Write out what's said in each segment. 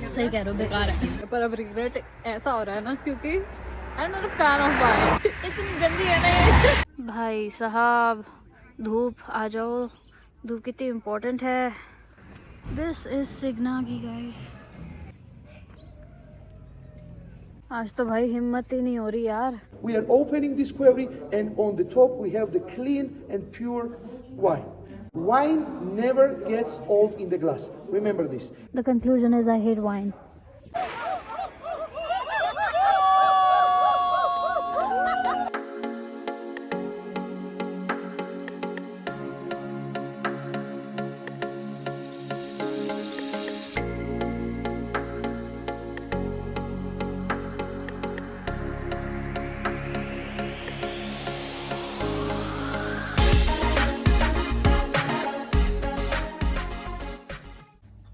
सही कह रहे हो, बेकार है। पर अब रिग्रेट ऐसा हो रहा है ना, क्योंकि I am not a fan of wine. इतनी गंदी है ना ये। भाई साहब, धूप आ जाओ, धूप कितनी इम्पोर्टेंट है। This is Sighnaghi guys. आज तो भाई हिम्मत ही नहीं हो रही यार। We are opening this query, and on the top we have the clean and pure wine. Wine never gets old in the glass. Remember this. The conclusion is I hate wine.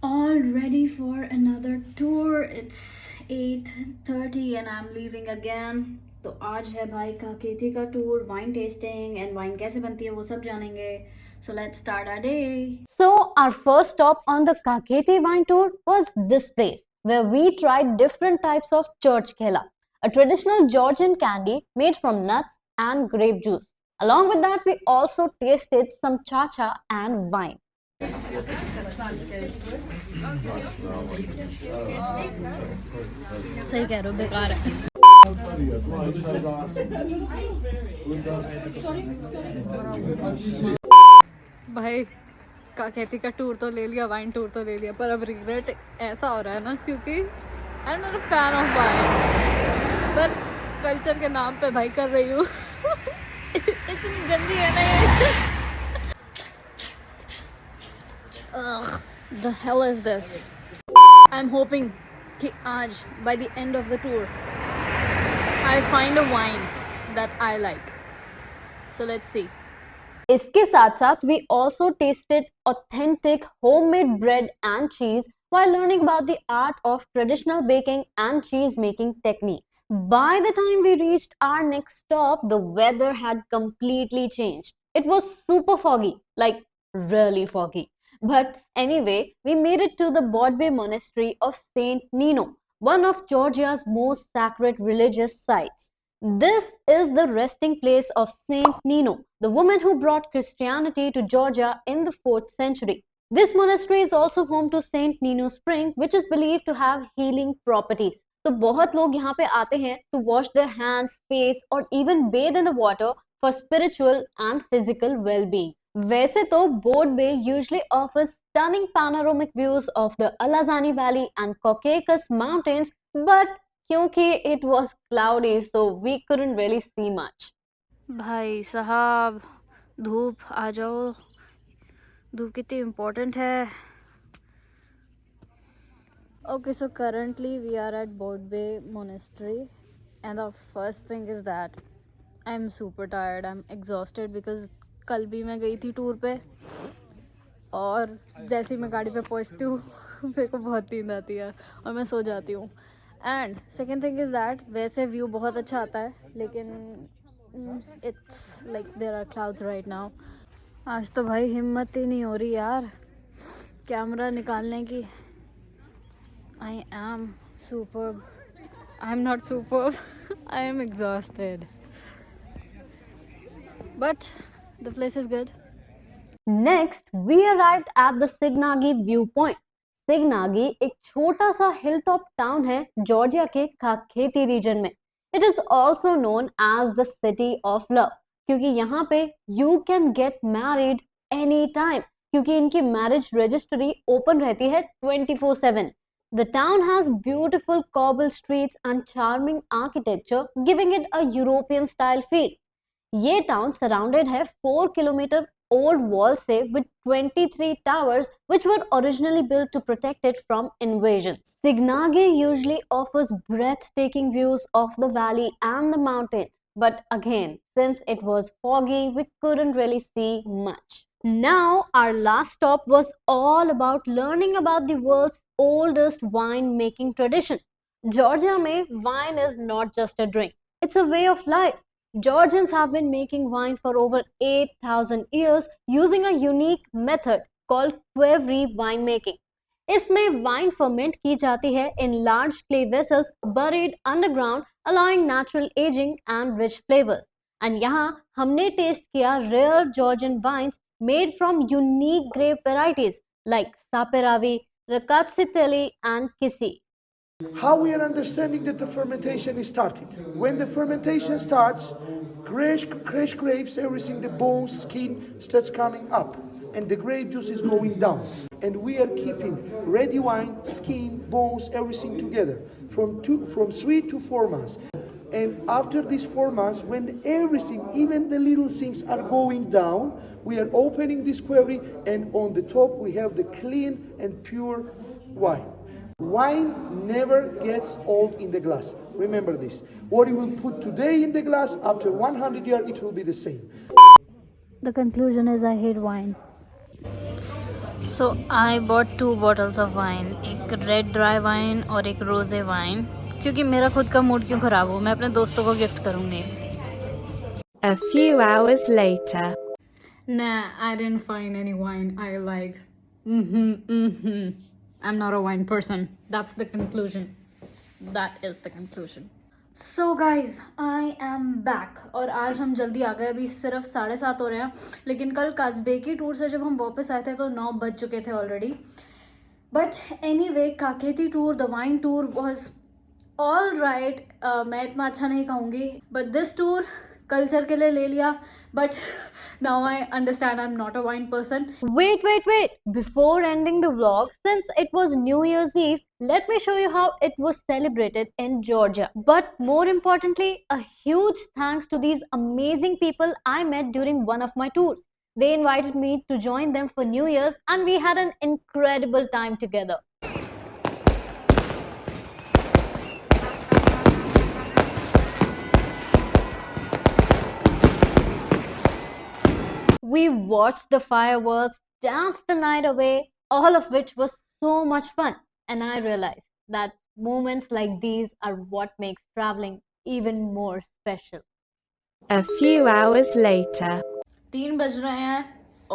All ready for another tour. It's 8:30 and I'm leaving again. तो आज है भाई काकेती का tour, wine tasting and wine कैसे बनती है वो सब जानेंगे. So let's start our day. So our first stop on the Kaketi wine tour was this place, where we tried different types of church khela, a traditional Georgian candy made from nuts and grape juice. Along with that, we also tasted some chacha and wine. सही कह रहे हो, बेकार है. भाई काकेती का tour तो ले लिया, वाइन टूर तो ले लिया, पर अब रिग्रेट ऐसा हो रहा है ना, क्योंकि I am not a fan of wine. पर कल्चर के नाम पे भाई कर रही हूँ. इतनी गंदी है ना ये. The hell is this? I'm hoping कि आज by the end of the tour I find a wine that I like. So let's see. इसके साथ साथ we also tasted authentic homemade bread and cheese while learning about the art of traditional baking and cheese making techniques. By the time we reached our next stop, the weather had completely changed. It was super foggy, like really foggy. But anyway, we made it to the Bodbe Monastery of Saint Nino, one of Georgia's most sacred religious sites. This is the resting place of Saint Nino, the woman who brought Christianity to Georgia in the 4th century. This monastery is also home to Saint Nino Spring, which is believed to have healing properties. तो बहुत लोग यहाँ पे आते हैं to wash their hands, face or even bathe in the water for spiritual and physical well-being. वैसे तो board bay usually offers stunning panoramic views of the Alazani Valley and Caucasus Mountains, but क्योंकि it was cloudy, so we couldn't really see much. भाई साहब, धूप आ जाओ, धूप कितनी important है. Okay, so currently we are at Bodbe Monastery, and the first thing is that I'm super tired. I'm exhausted because कल भी मैं गई थी टूर पे, और जैसे ही मैं गाड़ी पे पहुंचती हूँ मेरे को बहुत नींद आती है और मैं सो जाती हूँ. And second thing is that वैसे व्यू बहुत अच्छा आता है, लेकिन it's like there are clouds right now. आज तो भाई हिम्मत ही नहीं हो रही यार कैमरा निकालने की. I am superb. I am not superb. I am exhausted, but the place is good. Next, we arrived at the Signagi viewpoint. Signagi एक छोटा सा hilltop town है जॉर्जिया के काकेती रीजन में. It is also known as the city of love, क्योंकि यहाँ पे you can get married anytime, क्योंकि इनकी marriage registry open रहती है 24/7. The town has beautiful cobble streets and charming architecture, giving it a European style feel. ये town surrounded है 4 kilometre old wall से with 23 towers which were originally built to protect it from invasions. Signagi usually offers breathtaking views of the valley and the mountains, but again, since it was foggy, we couldn't really see much. Now, our last stop was all about learning about the world's oldest wine making tradition. Georgia में wine is not just a drink, it's a way of life. Georgians have been making wine for over 8,000 years using a unique method called qvevri winemaking. इसमें wine ferment की जाती है in large clay vessels buried underground allowing natural ageing and rich flavours. And यहाँ हमने taste किया rare Georgian wines made from unique grape varieties like Saperavi, Rkatsiteli and Kisi. How we are understanding that the fermentation is started? When the fermentation starts, fresh grapes, everything, the bones, skin starts coming up, and the grape juice is going down. And we are keeping ready wine, skin, bones, everything together from 3 to 4 months. And after these 4 months, when everything, even the little things are going down, we are opening this query, and on the top we have the clean and pure wine. Wine never gets old in the glass. Remember this. What you will put today in the glass, after 100 years, it will be the same. The conclusion is I hate wine. So I bought 2 bottles of wine, एक red dry wine और एक रोज़े wine, क्योंकि मेरा खुद का mood क्यों ख़राब हो, मैं अपने दोस्तों को गिफ्ट करूँगी। A few hours later. Nah, I didn't find any wine I liked. I'm not a wine person. That's the conclusion. That is the conclusion. So guys, I am back. और आज हम जल्दी आ गए, अभी सिर्फ 7:30 हो रहे हैं, लेकिन कल कस्बे की टूर से जब हम वापस आए थे तो 9 बज चुके थे already. But anyway, Kakheti tour, the wine tour was all right. मैं इतना अच्छा नहीं कहूँगी, बट दिस टूर कल्चर के लिए ले लिया, but now I understand I'm not a wine person. Wait. Before ending the vlog, since it was New Year's Eve, let me show you how it was celebrated in Georgia. But more importantly, a huge thanks to these amazing people I met during one of my tours. They invited me to join them for New Year's, and we had an incredible time together. We watched the fireworks, danced the night away, all of which was so much fun. And I realized that moments like these are what makes traveling even more special. A few hours later. 3 बज रहे हैं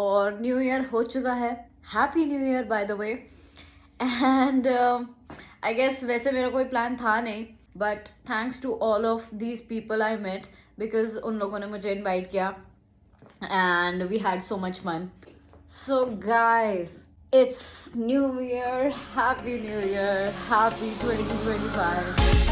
और new year हो चुका है। Happy new year by the way. And I guess वैसे मेरा कोई प्लान था नहीं, but thanks to all of these people I met, because उन लोगों ने मुझे इन्वाइट किया and we had so much fun. So guys, it's New Year. Happy New Year. Happy 2025.